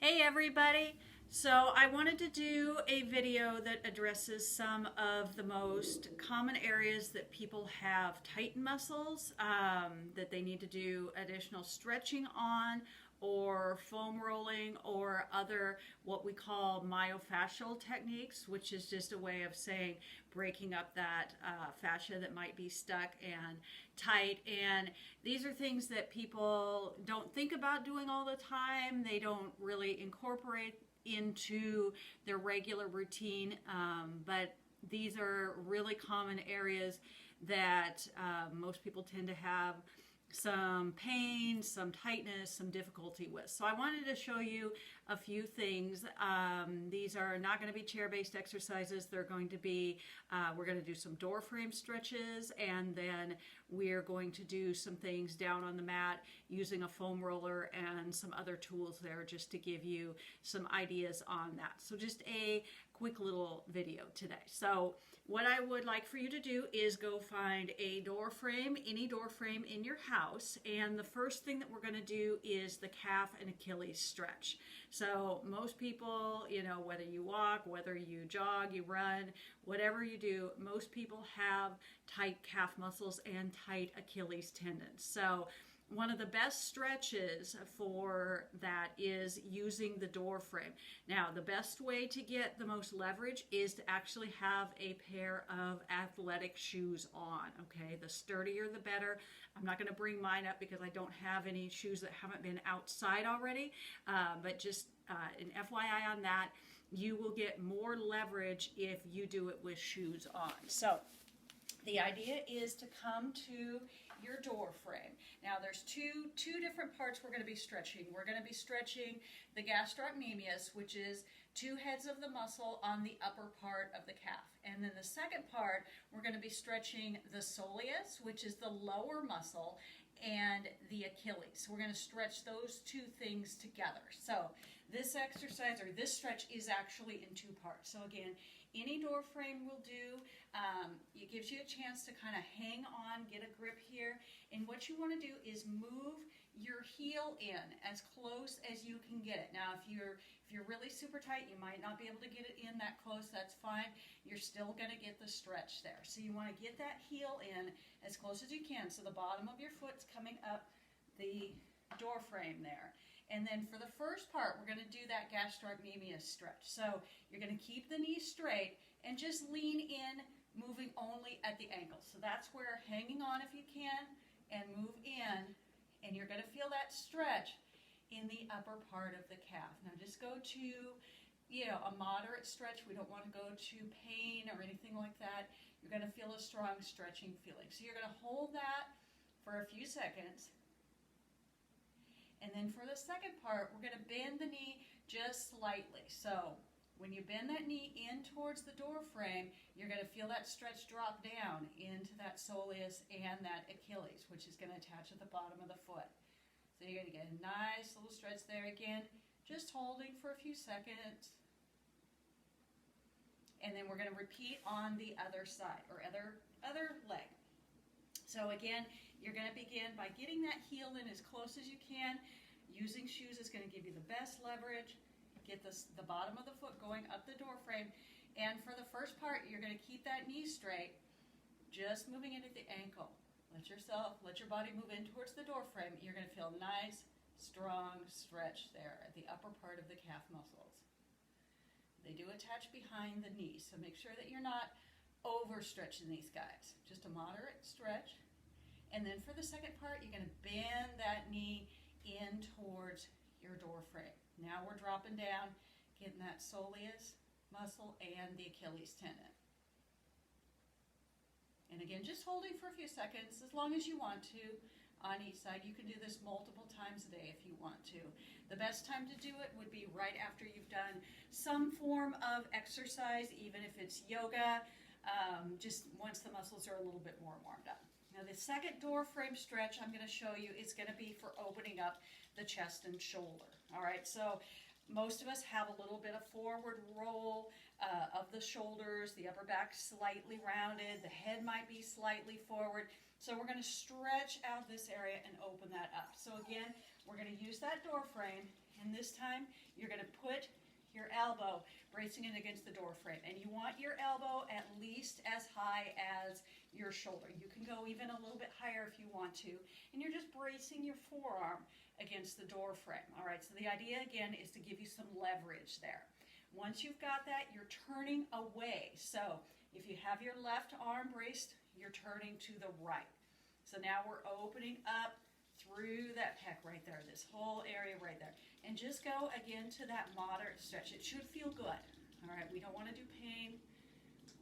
Hey everybody! So I wanted to do a video that addresses some of the most common areas that people have tightened muscles, that they need to do additional stretching on, or foam rolling, or other what we call myofascial techniques, which is just a way of saying breaking up that fascia that might be stuck and tight. And these are things that people don't think about doing all the time. They don't really incorporate into their regular routine, but these are really common areas that most people tend to have some pain, some tightness, some difficulty with. So I wanted to show you a few things. These are not going to be chair-based exercises. They're going to be, we're going to do some door frame stretches, and then we're going to do some things down on the mat using a foam roller and some other tools there just to give you some ideas on that. So just a quick little video today. So what I would like for you to do is go find a door frame, any door frame in your house, and the first thing that we're going to do is the calf and Achilles stretch. So most people, you know, whether you walk, whether you jog, you run, whatever you do, most people have tight calf muscles and tight Achilles tendons. So one of the best stretches for that is using the door frame. Now, the best way to get the most leverage is to actually have a pair of athletic shoes on, okay? The sturdier, the better. I'm not going to bring mine up because I don't have any shoes that haven't been outside already, but just an FYI on that, you will get more leverage if you do it with shoes on. So the idea is to come to your door frame. Now there's two different parts we're going to be stretching. We're going to be stretching the gastrocnemius, which is two heads of the muscle on the upper part of the calf. And then the second part, we're going to be stretching the soleus, which is the lower muscle, and the Achilles. We're going to stretch those two things together. So this exercise, or this stretch, is actually in two parts. So again, any door frame will do. It gives you a chance to kind of hang on, get a grip here. And what you want to do is move your heel in as close as you can get it. Now, if you're really super tight, you might not be able to get it in that close. That's fine. You're still going to get the stretch there. So you want to get that heel in as close as you can. So the bottom of your foot's coming up the door frame there. And then for the first part, we're going to do that gastrocnemius stretch. So you're going to keep the knee straight and just lean in, moving only at the ankle. So that's where hanging on if you can and move in, and you're going to feel that stretch in the upper part of the calf. Now just go to, a moderate stretch. We don't want to go to pain or anything like that. You're going to feel a strong stretching feeling. So you're going to hold that for a few seconds. And then for the second part, we're going to bend the knee just slightly. So when you bend that knee in towards the door frame, you're going to feel that stretch drop down into that soleus and that Achilles, which is going to attach at the bottom of the foot. So you're going to get a nice little stretch there again, just holding for a few seconds. And then we're going to repeat on the other side, or other leg. So again, you're going to begin by getting that heel in as close as you can. Using shoes is going to give you the best leverage. Get the bottom of the foot going up the door frame. And for the first part, you're going to keep that knee straight, just moving into the ankle. Let your body move in towards the door frame. You're going to feel a nice, strong stretch there at the upper part of the calf muscles. They do attach behind the knee, so make sure that you're not overstretching these guys. Just a moderate stretch. And then for the second part, you're going to bend that knee in towards your door frame. Now we're dropping down, getting that soleus muscle and the Achilles tendon. And again, just holding for a few seconds, as long as you want to on each side. You can do this multiple times a day if you want to. The best time to do it would be right after you've done some form of exercise, even if it's yoga, just once the muscles are a little bit more warmed up. Now the second door frame stretch I'm going to show you is going to be for opening up the chest and shoulder. All right, so most of us have a little bit of forward roll of the shoulders, the upper back slightly rounded, the head might be slightly forward. So we're going to stretch out this area and open that up. So again, we're going to use that door frame, And this time, you're going to put your elbow bracing it against the door frame. And you want your elbow at least as high as your shoulder. You can go even a little bit higher if you want to. And you're just bracing your forearm against the door frame. All right, so the idea again is to give you some leverage there. Once you've got that, you're turning away. So if you have your left arm braced, you're turning to the right. So now we're opening up through that pec right there, this whole area right there. And just go again to that moderate stretch. It should feel good. All right, we don't want to do pain.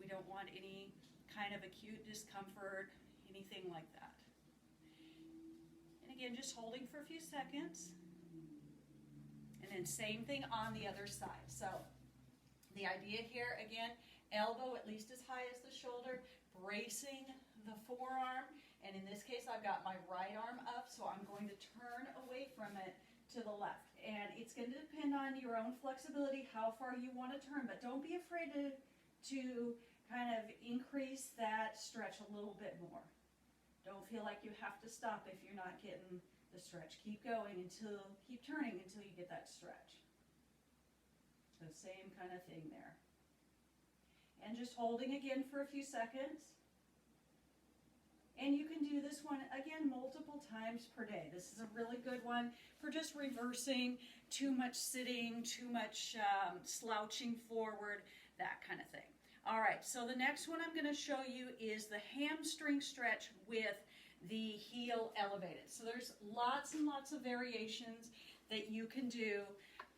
We don't want any kind of acute discomfort, anything like that. And again, just holding for a few seconds. And then same thing on the other side. So the idea here, again, elbow at least as high as the shoulder, bracing the forearm. And in this case, I've got my right arm up, so I'm going to turn away from it to the left. And it's going to depend on your own flexibility, how far you want to turn. But don't be afraid to kind of increase that stretch a little bit more. Don't feel like you have to stop if you're not getting the stretch. Keep going keep turning until you get that stretch. So same kind of thing there. And just holding again for a few seconds. And you can do this one, again, multiple times per day. This is a really good one for just reversing too much sitting, too much slouching forward, that kind of thing. All right, so the next one I'm going to show you is the hamstring stretch with the heel elevated. So there's lots and lots of variations that you can do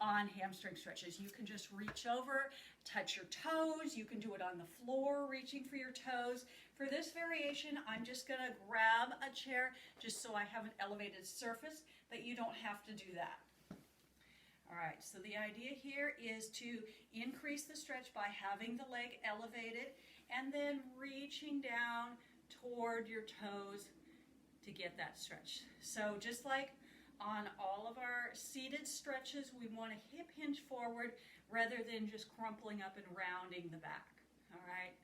on hamstring stretches. You can just reach over, touch your toes. You can do it on the floor, reaching for your toes. For this variation, I'm just going to grab a chair just so I have an elevated surface, but you don't have to do that. All right, so the idea here is to increase the stretch by having the leg elevated and then reaching down toward your toes to get that stretch. So just like on all of our seated stretches, we want to hip hinge forward rather than just crumpling up and rounding the back. All right?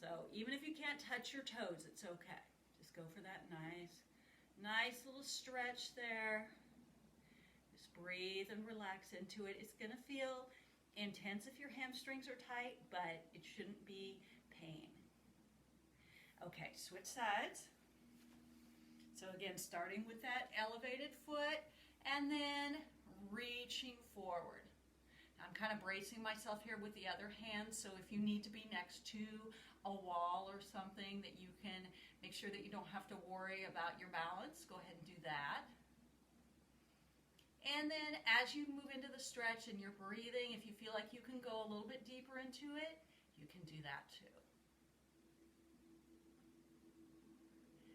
So even if you can't touch your toes, it's okay. Just go for that nice little stretch there. Just breathe and relax into it. It's going to feel intense if your hamstrings are tight, but it shouldn't be pain. Okay, switch sides. So again, starting with that elevated foot and then reaching forward. I'm kind of bracing myself here with the other hand, so if you need to be next to a wall or something that you can make sure that you don't have to worry about your balance, go ahead and do that. And then as you move into the stretch and you're breathing, if you feel like you can go a little bit deeper into it, you can do that too.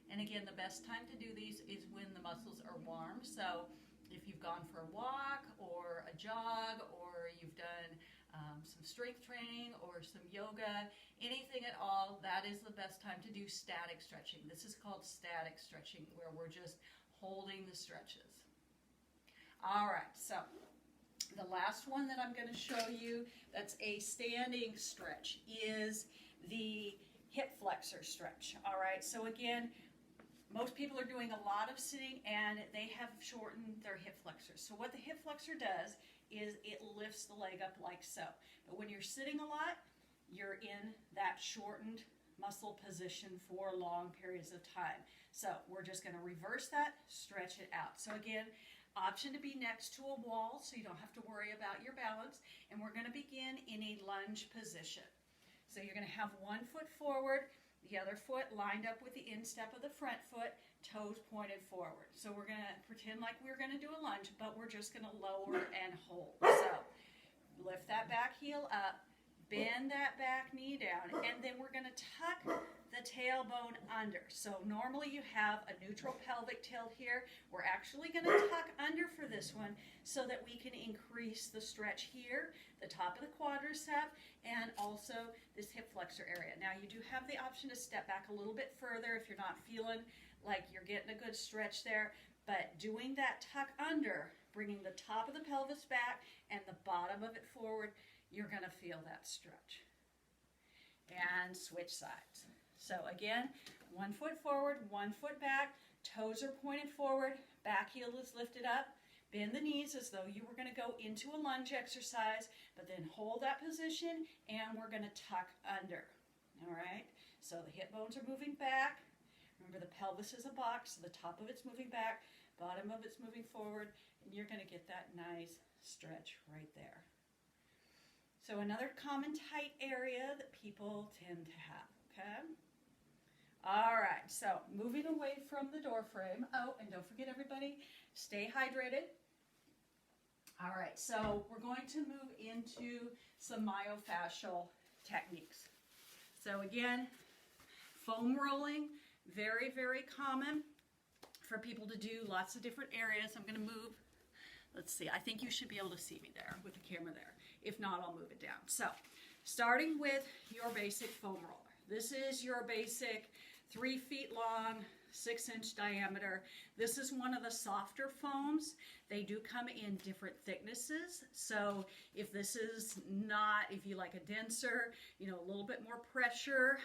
And again, the best time to do these is when the muscles are warm. So if you've gone for a walk or a jog or you've done some strength training or some yoga, anything at all, that is the best time to do static stretching. This is called static stretching, where we're just holding the stretches. All right, so the last one that I'm going to show you that's a standing stretch is the hip flexor stretch. All right, so again, most people are doing a lot of sitting and they have shortened their hip flexors. So what the hip flexor does is it lifts the leg up like so. But when you're sitting a lot, you're in that shortened muscle position for long periods of time. So we're just going to reverse that, stretch it out. So again, option to be next to a wall so you don't have to worry about your balance. And we're going to begin in a lunge position. So you're going to have one foot forward, the other foot lined up with the instep of the front foot, toes pointed forward. So we're going to pretend like we're going to do a lunge, but we're just going to lower and hold. So lift that back heel up, bend that back knee down, and then we're going to tuck the tailbone under. So normally you have a neutral pelvic tilt here. We're actually going to tuck under for this one so that we can increase the stretch here, the top of the quadricep, and also this hip flexor area. Now you do have the option to step back a little bit further if you're not feeling like you're getting a good stretch there, but doing that tuck under, bringing the top of the pelvis back and the bottom of it forward, you're going to feel that stretch. And switch sides. So again, one foot forward, one foot back, toes are pointed forward, back heel is lifted up, Bend the knees as though you were going to go into a lunge exercise, but then hold that position, and we're going to tuck under. All right? So the hip bones are moving back. Remember, the pelvis is a box, so the top of it's moving back, bottom of it's moving forward, and you're going to get that nice stretch right there. So another common tight area that people tend to have, okay? All right, so moving away from the door frame. Oh, and don't forget, everybody, stay hydrated. All right, so we're going to move into some myofascial techniques. So again, foam rolling, very, very common for people to do lots of different areas. I'm going to move. Let's see, I think you should be able to see me there with the camera there. If not, I'll move it down. So, starting with your basic foam roller. This is your basic 3 feet long, 6-inch diameter. This is one of the softer foams. They do come in different thicknesses. So if this is not, if you like a denser, a little bit more pressure,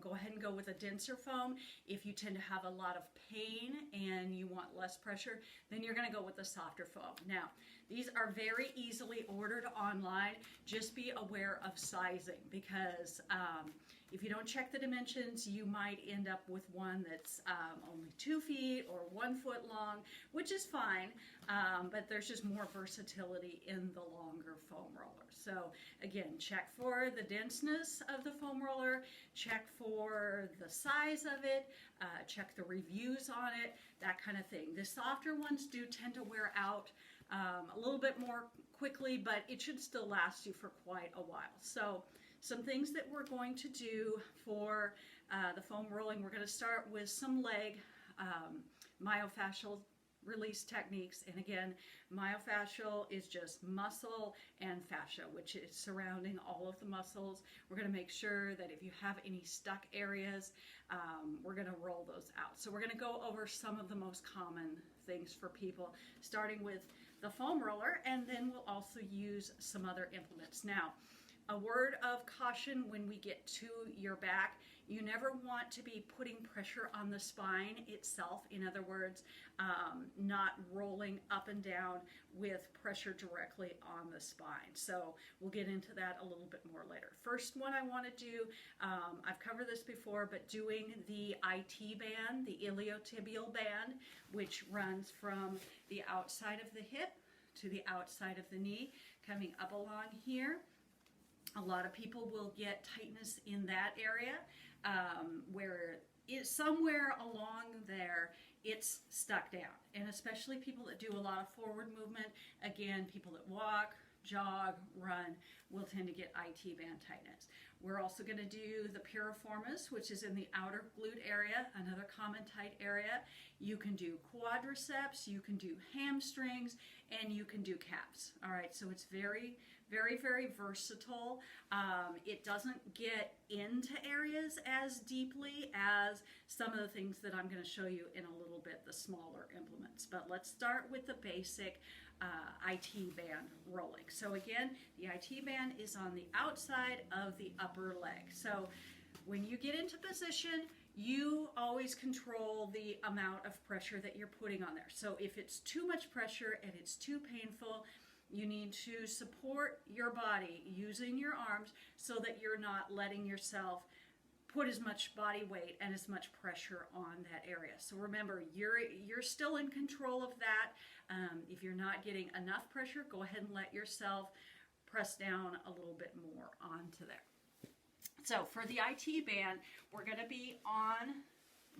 go ahead and go with a denser foam. If you tend to have a lot of pain and you want less pressure, then you're going to go with the softer foam. Now, these are very easily ordered online. Just be aware of sizing, because if you don't check the dimensions, you might end up with one that's only 2 feet or 1 foot long, which is fine, but there's just more versatility in the longer foam roller. So again, check for the denseness of the foam roller, check for the size of it, check the reviews on it, that kind of thing. The softer ones do tend to wear out a little bit more quickly, but it should still last you for quite a while. So some things that we're going to do for the foam rolling, we're going to start with some leg myofascial release techniques. And again, myofascial is just muscle and fascia, which is surrounding all of the muscles. We're going to make sure that if you have any stuck areas, we're going to roll those out. So we're going to go over some of the most common things for people, starting with the foam roller, and then we'll also use some other implements. Now, a word of caution when we get to your back: you never want to be putting pressure on the spine itself. In other words, not rolling up and down with pressure directly on the spine. So we'll get into that a little bit more later. First one I want to do, I've covered this before, but doing the IT band, the iliotibial band, which runs from the outside of the hip to the outside of the knee, coming up along here. A lot of people will get tightness in that area where it's somewhere along there it's stuck down. And especially people that do a lot of forward movement, again, people that walk, jog, run, will tend to get IT band tightness. We're also going to do the piriformis, which is in the outer glute area, another common tight area. You can do quadriceps, you can do hamstrings, and you can do calves. All right, so it's very, very, very versatile. It doesn't get into areas as deeply as some of the things that I'm going to show you in a little bit, the smaller implements. But let's start with the basic IT band rolling. So again, the IT band is on the outside of the upper leg. So when you get into position, you always control the amount of pressure that you're putting on there. So if it's too much pressure and it's too painful, you need to support your body using your arms so that you're not letting yourself put as much body weight and as much pressure on that area. So remember, you're still in control of that. If you're not getting enough pressure, go ahead and let yourself press down a little bit more onto there. So for the IT band, we're going to be on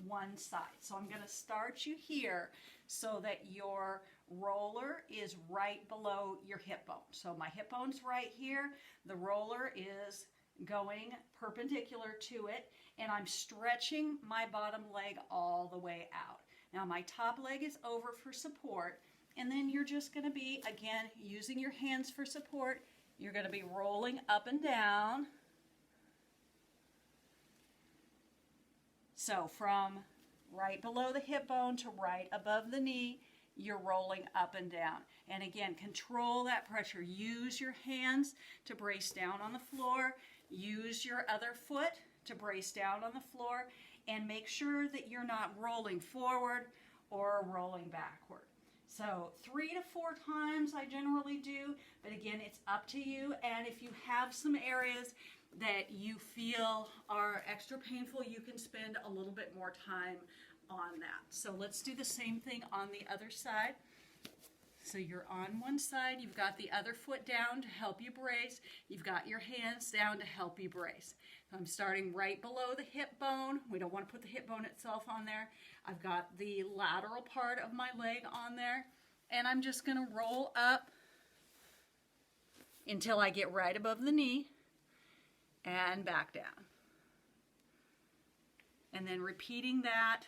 one side. So I'm going to start you here so that your roller is right below your hip bone. So my hip bone's right here. The roller is going perpendicular to it, and I'm stretching my bottom leg all the way out. Now my top leg is over for support, and then you're just going to be, again, using your hands for support. You're going to be rolling up and down. So from right below the hip bone to right above the knee, you're rolling up and down. And again, control that pressure. Use your hands to brace down on the floor. Use your other foot to brace down on the floor. And make sure that you're not rolling forward or rolling backward. So 3 to 4 times I generally do, but again, it's up to you. And if you have some areas that you feel are extra painful, you can spend a little bit more time on that. So let's do the same thing on the other side. So you're on one side, you've got the other foot down to help you brace, you've got your hands down to help you brace. So I'm starting right below the hip bone. We don't want to put the hip bone itself on there. I've got the lateral part of my leg on there, and I'm just going to roll up until I get right above the knee and back down. And then repeating that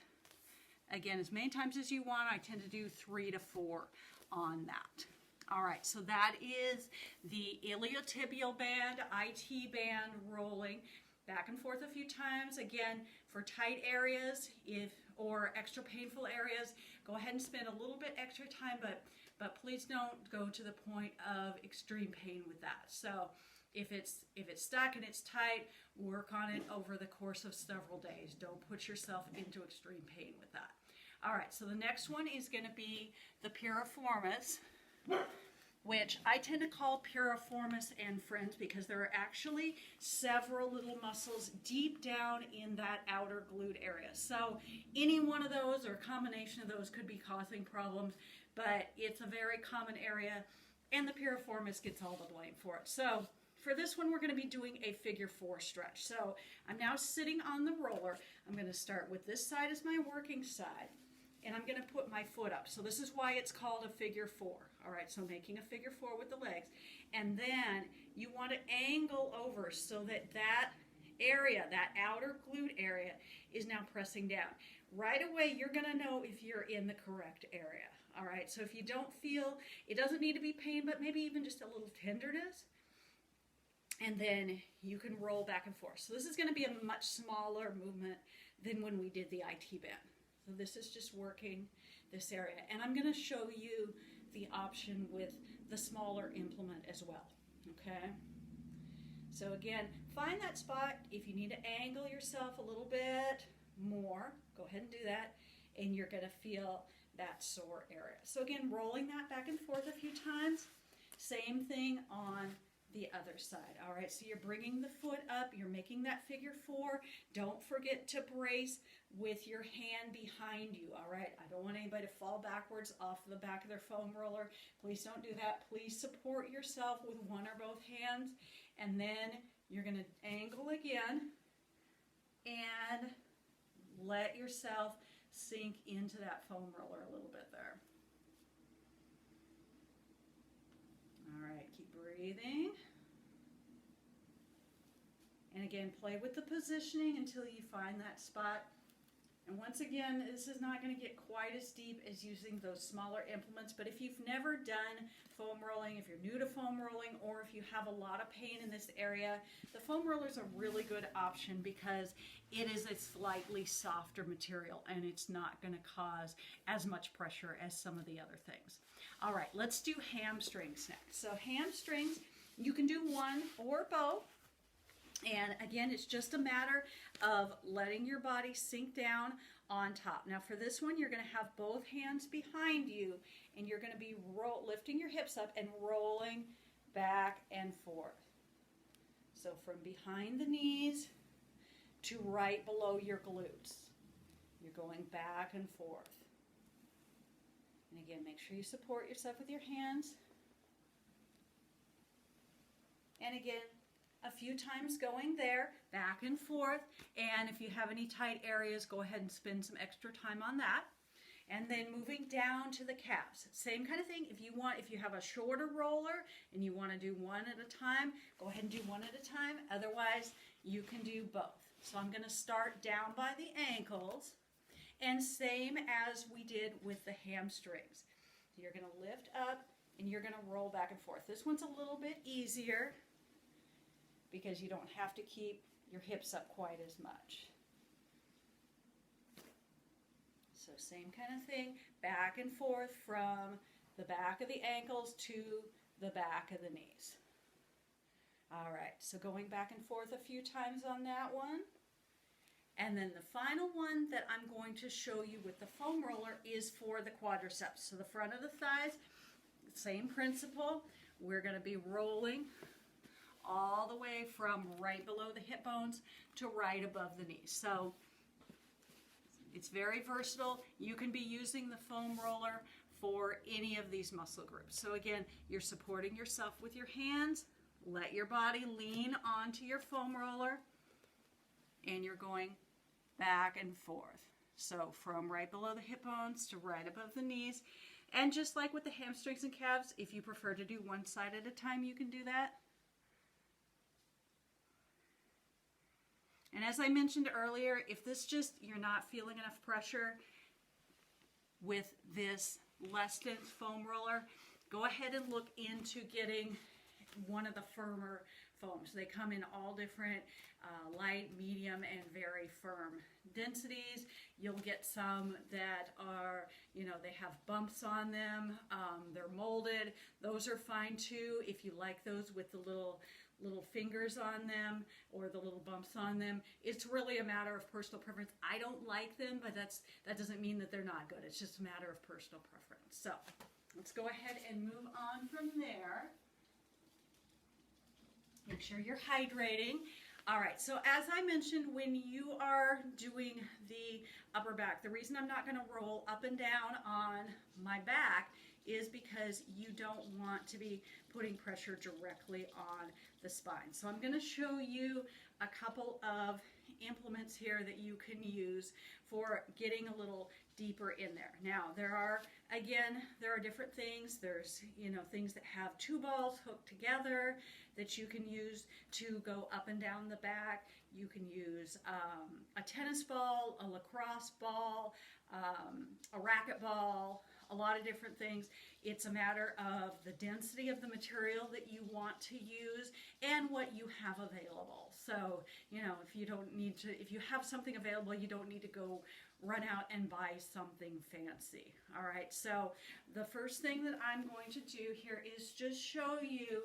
again as many times as you want. I tend to do 3 to 4 on that. All right, so that is the iliotibial band, IT band rolling back and forth a few times. Again, for tight areas or extra painful areas, go ahead and spend a little bit extra time, but please don't go to the point of extreme pain with that. So if it's stuck and it's tight, work on it over the course of several days. Don't put yourself into extreme pain with that. All right, so the next one is going to be the piriformis, which I tend to call piriformis and friends because there are actually several little muscles deep down in that outer glute area. So any one of those or a combination of those could be causing problems, but it's a very common area, and the piriformis gets all the blame for it. So for this one, we're going to be doing a figure 4 stretch. So I'm now sitting on the roller. I'm going to start with this side as my working side, and I'm going to put my foot up. So this is why it's called a figure 4. All right, so making a figure 4 with the legs. And then you want to angle over so that that area, that outer glute area, is now pressing down. Right away, you're going to know if you're in the correct area. All right, so if you don't feel, it doesn't need to be pain, but maybe even just a little tenderness, and then you can roll back and forth. So this is going to be a much smaller movement than when we did the IT band. So this is just working this area. And I'm going to show you the option with the smaller implement as well. Okay? So again, find that spot. If you need to angle yourself a little bit more, go ahead and do that. And you're going to feel that sore area. So again, rolling that back and forth a few times. Same thing on the other side. All right, so you're bringing the foot up, you're making that figure 4. Don't forget to brace with your hand behind you. All right, I don't want anybody to fall backwards off the back of their foam roller. Please don't do that. Please support yourself with one or both hands, and then you're going to angle again and let yourself sink into that foam roller a little bit there. All right, keep breathing. And again, play with the positioning until you find that spot. And once again, this is not going to get quite as deep as using those smaller implements, but if you've never done foam rolling, if you're new to foam rolling, or if you have a lot of pain in this area, the foam roller is a really good option because it is a slightly softer material and it's not going to cause as much pressure as some of the other things. All right, let's do hamstrings next. So hamstrings, you can do one or both. And again, it's just a matter of letting your body sink down on top. Now for this one, you're going to have both hands behind you, and you're going to be lifting your hips up and rolling back and forth. So from behind the knees to right below your glutes. You're going back and forth. And again, make sure you support yourself with your hands. And again, a few times going there, back and forth. And if you have any tight areas, go ahead and spend some extra time on that. And then moving down to the calves. Same kind of thing. If you have a shorter roller and you want to do one at a time, go ahead and do one at a time. Otherwise, you can do both. So I'm going to start down by the ankles. And same as we did with the hamstrings. You're going to lift up and you're going to roll back and forth. This one's a little bit easier because you don't have to keep your hips up quite as much. So same kind of thing, back and forth from the back of the ankles to the back of the knees. All right, so going back and forth a few times on that one. And then the final one that I'm going to show you with the foam roller is for the quadriceps. So the front of the thighs, same principle. We're going to be rolling all the way from right below the hip bones to right above the knees. So it's very versatile. You can be using the foam roller for any of these muscle groups. So again, you're supporting yourself with your hands. Let your body lean onto your foam roller, and you're going back and forth. So from right below the hip bones to right above the knees. And just like with the hamstrings and calves, if you prefer to do one side at a time, you can do that. And as I mentioned earlier, if this just, you're not feeling enough pressure with this less dense foam roller, go ahead and look into getting one of the firmer foams. They come in all different light, medium, and very firm densities. You'll get some that are, you know, they have bumps on them. They're molded. Those are fine too if you like those with the little fingers on them or the little bumps on them. It's really a matter of personal preference. I don't like them, but that doesn't mean that they're not good. It's just a matter of personal preference. So let's go ahead and move on from there. Make sure you're hydrating. All right, so as I mentioned, when you are doing the upper back, the reason I'm not going to roll up and down on my back is because you don't want to be putting pressure directly on the spine. So I'm going to show you a couple of implements here that you can use for getting a little deeper in there. Now, there are different things. There's, you know, things that have two balls hooked together that you can use to go up and down the back. You can use a tennis ball, a lacrosse ball, a racket ball, a lot of different things. It's a matter of the density of the material that you want to use and what you have available. So, you know, if you have something available, you don't need to go run out and buy something fancy. All right, so the first thing that I'm going to do here is just show you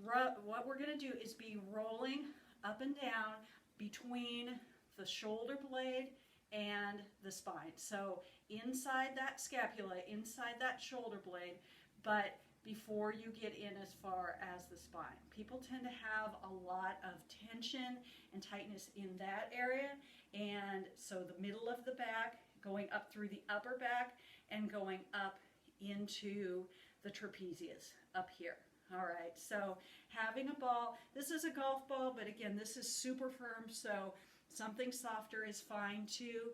what we're going to do is be rolling up and down between the shoulder blade and the spine. So inside that scapula, inside that shoulder blade, but before you get in as far as the spine. People tend to have a lot of tension and tightness in that area, and so the middle of the back, going up through the upper back and going up into the trapezius up here. All right, so having a ball, this is a golf ball, but again, this is super firm, so something softer is fine too.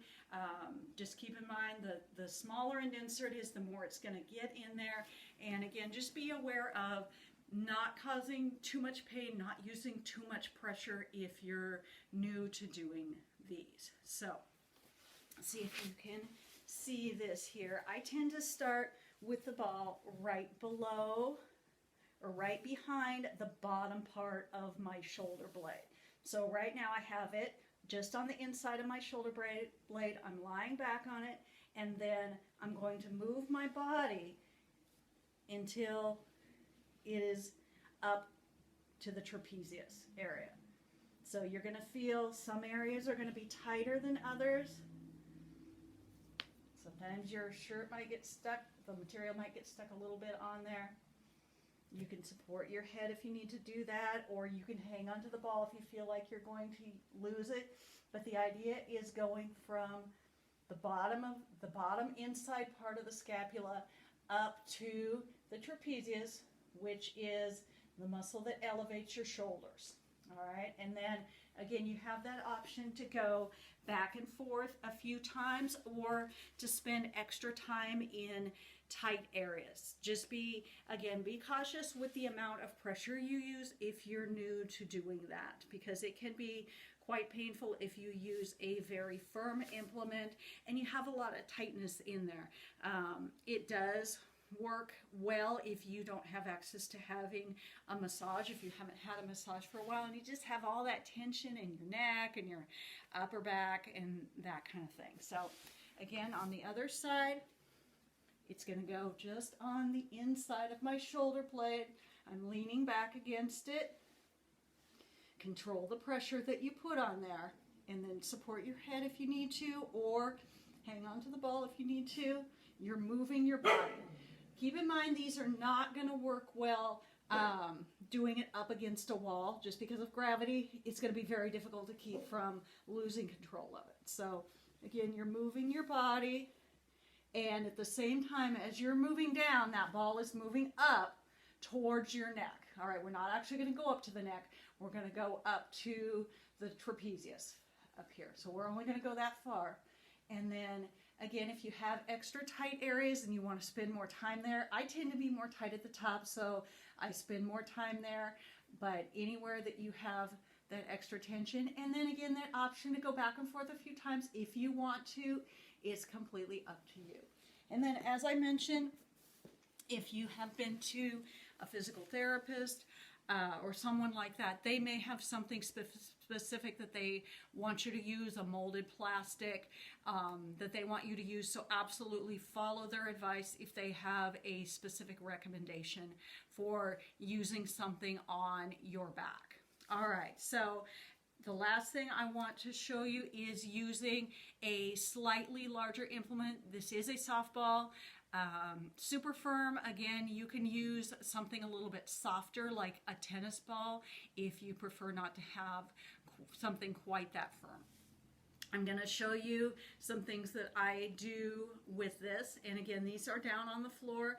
Just keep in mind the smaller and denser it is, the more it's going to get in there. And again, just be aware of not causing too much pain, not using too much pressure if you're new to doing these. So let's see if you can see this here. I tend to start with the ball right below or right behind the bottom part of my shoulder blade. So right now I have it just on the inside of my shoulder blade. I'm lying back on it, and then I'm going to move my body until it is up to the trapezius area. So you're going to feel some areas are going to be tighter than others. Sometimes your shirt might get stuck, the material might get stuck a little bit on there. You can support your head if you need to do that, or you can hang onto the ball if you feel like you're going to lose it. But the idea is going from the bottom inside part of the scapula up to the trapezius, which is the muscle that elevates your shoulders. All right, and then again, you have that option to go back and forth a few times or to spend extra time in tight areas. Just be cautious with the amount of pressure you use if you're new to doing that, because it can be quite painful if you use a very firm implement and you have a lot of tightness in there. It does work well if you don't have access to having a massage, if you haven't had a massage for a while and you just have all that tension in your neck and your upper back and that kind of thing. So again, on the other side, it's going to go just on the inside of my shoulder blade. I'm leaning back against it. Control the pressure that you put on there. and then support your head if you need to, or hang on to the ball if you need to. You're moving your body. Keep in mind, these are not going to work well doing it up against a wall. Just because of gravity, it's going to be very difficult to keep from losing control of it. So again, you're moving your body, and at the same time as you're moving down, that ball is moving up towards your neck. All right, we're not actually going to go up to the neck. We're going to go up to the trapezius up here. So we're only going to go that far. And then again, if you have extra tight areas and you want to spend more time there, I tend to be more tight at the top, so I spend more time there. But anywhere that you have that extra tension, and then again, that option to go back and forth a few times if you want to, it's completely up to you. And then, as I mentioned, if you have been to a physical therapist or someone like that, they may have something specific that they want you to use, a molded plastic that they want you to use. So absolutely follow their advice if they have a specific recommendation for using something on your back. All right, so the last thing I want to show you is using a slightly larger implement. This is a softball. Super firm. Again, you can use something a little bit softer like a tennis ball if you prefer not to have something quite that firm. I'm going to show you some things that I do with this, and again, these are down on the floor.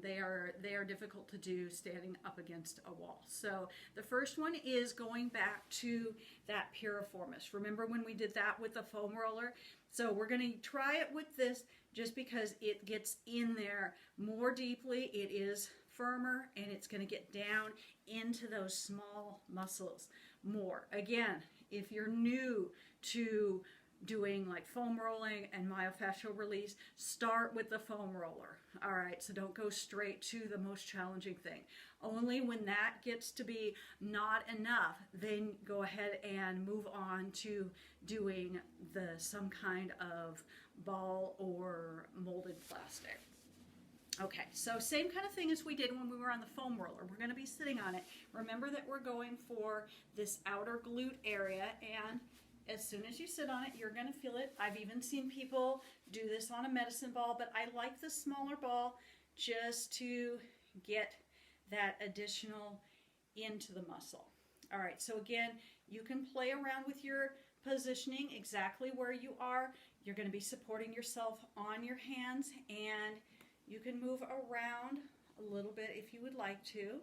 They are difficult to do standing up against a wall. So the first one is going back to that piriformis. Remember when we did that with the foam roller? So we're going to try it with this just because it gets in there more deeply. It is firmer, and it's going to get down into those small muscles more. Again, if you're new to doing like foam rolling and myofascial release, start with the foam roller. All right, so don't go straight to the most challenging thing. Only when that gets to be not enough, then go ahead and move on to doing some kind of ball or molded plastic. Okay, so same kind of thing as we did when we were on the foam roller. We're going to be sitting on it. Remember that we're going for this outer glute area, and as soon as you sit on it, you're going to feel it. I've even seen people do this on a medicine ball, but I like the smaller ball just to get that additional into the muscle. All right, so again, you can play around with your positioning exactly where you are. You're going to be supporting yourself on your hands, and you can move around a little bit if you would like to.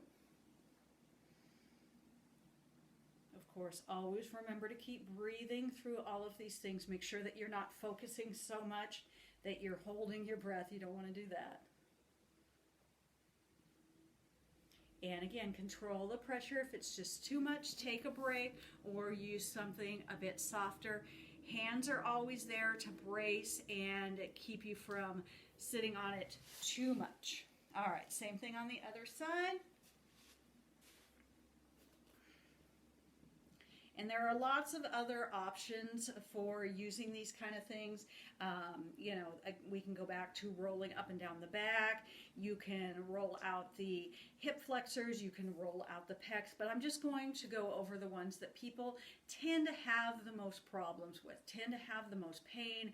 Of course, always remember to keep breathing through all of these things. Make sure that you're not focusing so much that you're holding your breath. You don't want to do that. And again, control the pressure. If it's just too much, take a break or use something a bit softer. Hands are always there to brace and keep you from sitting on it too much. All right, same thing on the other side. And there are lots of other options for using these kind of things. You know, we can go back to rolling up and down the back. You can roll out the hip flexors. You can roll out the pecs. But I'm just going to go over the ones that people tend to have the most problems with, tend to have the most pain,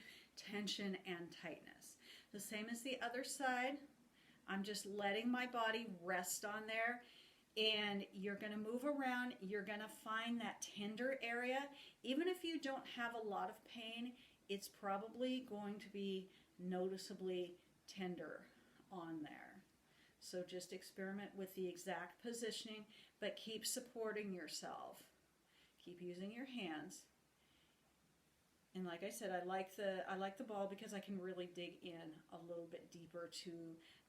tension, and tightness. The same as the other side. I'm just letting my body rest on there. And you're going to move around. You're going to find that tender area. Even if you don't have a lot of pain, it's probably going to be noticeably tender on there. So just experiment with the exact positioning, but keep supporting yourself. Keep using your hands. And like I said, I like the ball because I can really dig in a little bit deeper to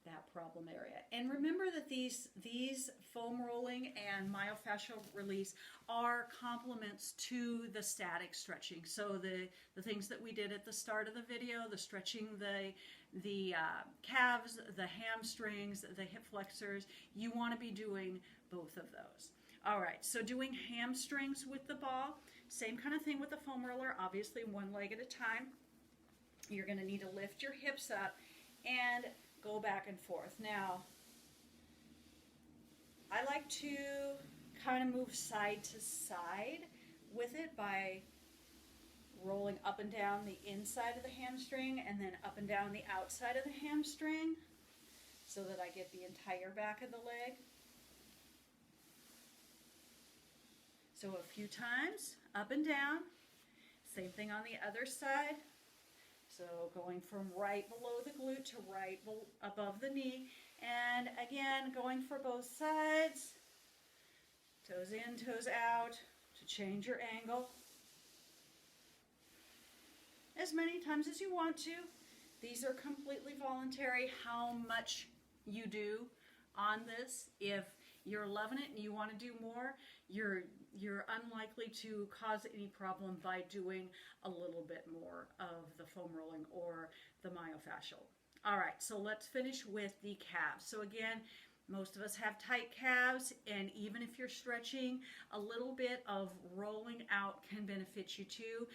that problem area. And remember that these foam rolling and myofascial release are complements to the static stretching. So the things that we did at the start of the video, the stretching the calves, the hamstrings, the hip flexors, you want to be doing both of those. All right, so doing hamstrings with the ball, same kind of thing with the foam roller, obviously one leg at a time. You're going to need to lift your hips up and go back and forth. Now, I like to kind of move side to side with it by rolling up and down the inside of the hamstring and then up and down the outside of the hamstring so that I get the entire back of the leg. So a few times, up and down. Same thing on the other side. So going from right below the glute to right above the knee. And again, going for both sides. Toes in, toes out to change your angle. As many times as you want to. These are completely voluntary how much you do on this. If you're loving it and you want to do more, you're unlikely to cause any problem by doing a little bit more of the foam rolling or the myofascial. All right, so let's finish with the calves. So again, most of us have tight calves, and even if you're stretching, a little bit of rolling out can benefit you too.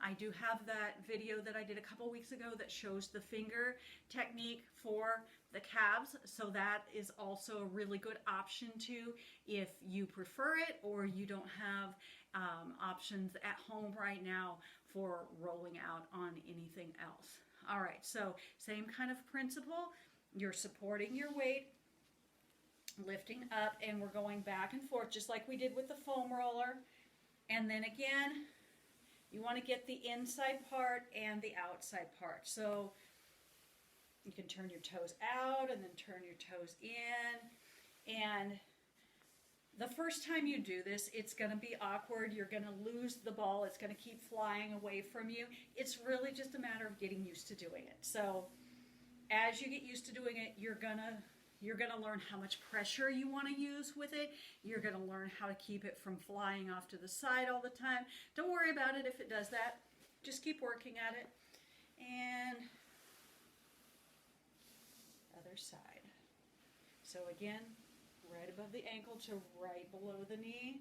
I do have that video that I did a couple weeks ago that shows the finger technique for the calves, so that is also a really good option too if you prefer it or you don't have options at home right now for rolling out on anything else. All right, so same kind of principle. You're supporting your weight, lifting up, and we're going back and forth just like we did with the foam roller. And then again, you want to get the inside part and the outside part. So you can turn your toes out and then turn your toes in. And the first time you do this, it's going to be awkward. You're going to lose the ball. It's going to keep flying away from you. It's really just a matter of getting used to doing it. So as you get used to doing it, you're going to learn how much pressure you want to use with it. You're going to learn how to keep it from flying off to the side all the time. Don't worry about it if it does that. Just keep working at it. And other side. So again, right above the ankle to right below the knee.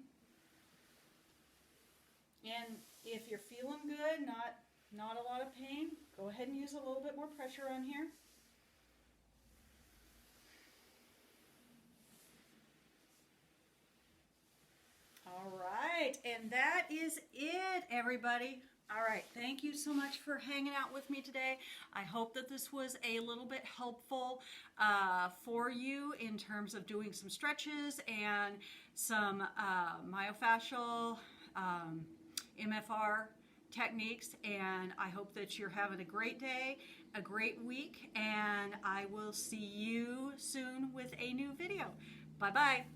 And if you're feeling good, not a lot of pain, go ahead and use a little bit more pressure on here. All right, and that is it, everybody. All right, thank you so much for hanging out with me today. I hope that this was a little bit helpful for you in terms of doing some stretches and some myofascial MFR techniques. And I hope that you're having a great day, a great week, and I will see you soon with a new video. Bye-bye.